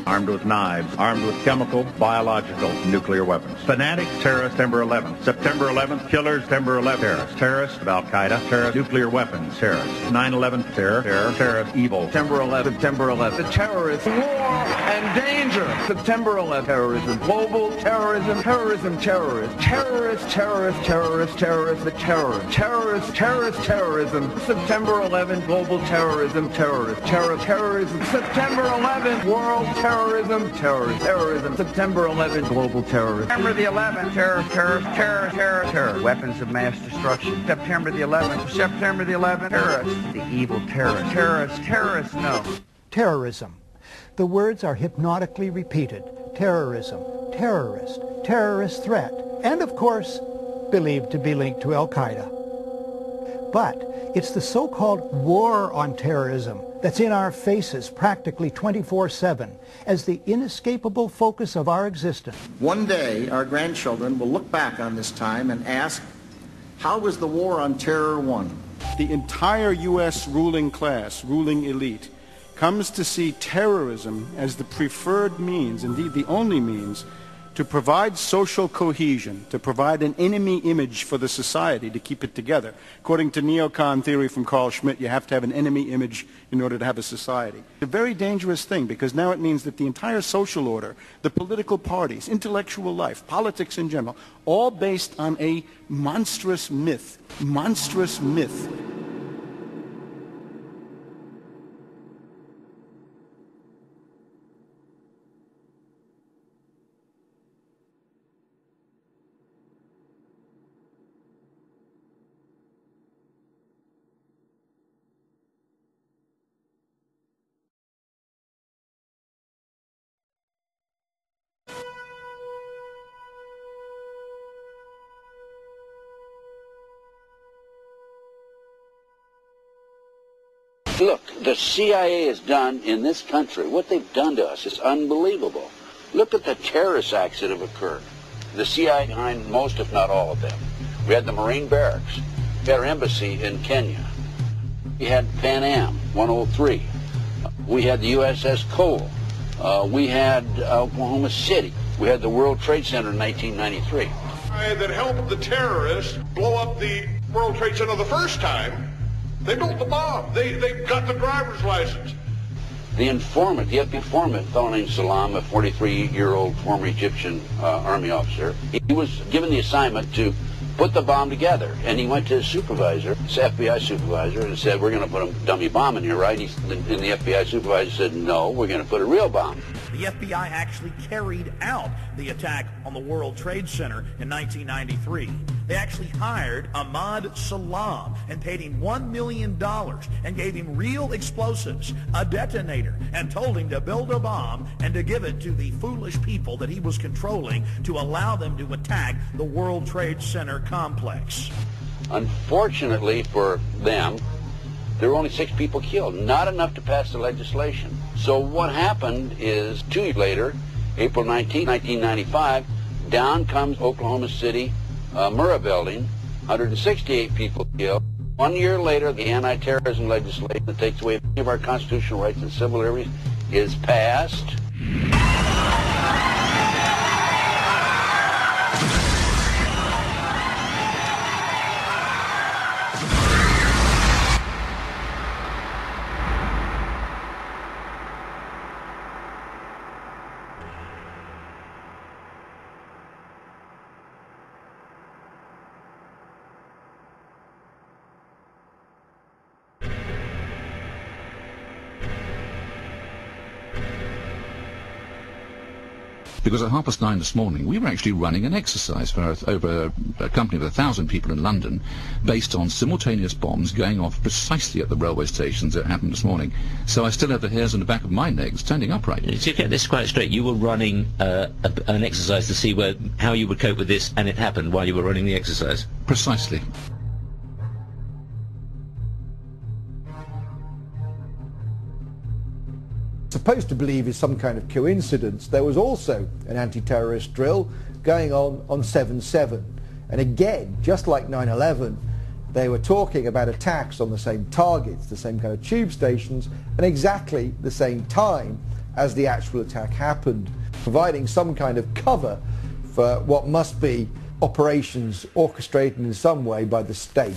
armed with knives, armed with chemical, biological, nuclear weapons. Fanatics, terrorists, September 11th. September 11th, killers, September 11th, terrorists. Terrorists of Al-Qaeda, terrorists, nuclear weapons, terrorists. 9/11, terror, terrorist, evil. September 11th, September 11th. The terrorists, war and danger. September 11th, terrorism, global terrorism, terrorism, terrorists. Terrorists, terrorists, terrorists, terrorists, the terror. Terrorists, terrorist, terrorism. September 11th, global terrorism, terrorist. Terrorism. September 11th, world terrorism, terrorism. September 11th, global terrorism. September the 11th, terror. Weapons of mass destruction. September the 11th, terrorists. The evil terrorists, no. Terrorism. The words are hypnotically repeated. Terrorism, terrorist, terrorist threat, and of course, believed to be linked to Al-Qaeda. But it's the so-called war on terrorism that's in our faces practically 24/7 as the inescapable focus of our existence. One day, our grandchildren will look back on this time and ask, how was the war on terror won? The entire U.S. ruling class, ruling elite, comes to see terrorism as the preferred means, indeed the only means, to provide social cohesion, to provide an enemy image for the society to keep it together. According to neocon theory from Carl Schmitt, you have to have an enemy image in order to have a society. It's a very dangerous thing because now it means that the entire social order, the political parties, intellectual life, politics in general, all based on a monstrous myth. Monstrous myth. Look, the CIA has done in this country, what they've done to us is unbelievable. Look at the terrorist acts that have occurred. The CIA behind most, if not all of them. We had the Marine barracks. We had our embassy in Kenya. We had Pan Am 103. We had the USS Cole. We had Oklahoma City. We had the World Trade Center in 1993. That helped the terrorists blow up the World Trade Center the first time. They built the bomb. They got the driver's license. The informant, the FBI informant, a fellow named Salam, a 43-year-old former Egyptian army officer, he was given the assignment to put the bomb together. And he went to his supervisor, his FBI supervisor, and said, we're going to put a dummy bomb in here, right? And the FBI supervisor said, no, we're going to put a real bomb. The FBI actually carried out the attack on the World Trade Center in 1993. They actually hired Ahmad Salam and paid him $1 million and gave him real explosives, a detonator, and told him to build a bomb and to give it to the foolish people that he was controlling to allow them to attack the World Trade Center complex. Unfortunately for them, there were only 6 people killed, not enough to pass the legislation. So what happened is 2 years later, April 19, 1995, down comes Oklahoma City Murrah building, 168 people killed. 1 year later, the anti-terrorism legislation that takes away any of our constitutional rights and civil liberties is passed. Because at 9:30 this morning, we were actually running an exercise for over a company of 1,000 people in London, based on simultaneous bombs going off precisely at the railway stations that happened this morning. So I still have the hairs on the back of my neck standing upright. To get this quite straight, you were running an exercise to see how you would cope with this, and it happened while you were running the exercise? Precisely. Supposed to believe is some kind of coincidence, there was also an anti-terrorist drill going on 7/7. And again, just like 9/11, they were talking about attacks on the same targets, the same kind of tube stations, and exactly the same time as the actual attack happened, providing some kind of cover for what must be operations orchestrated in some way by the state.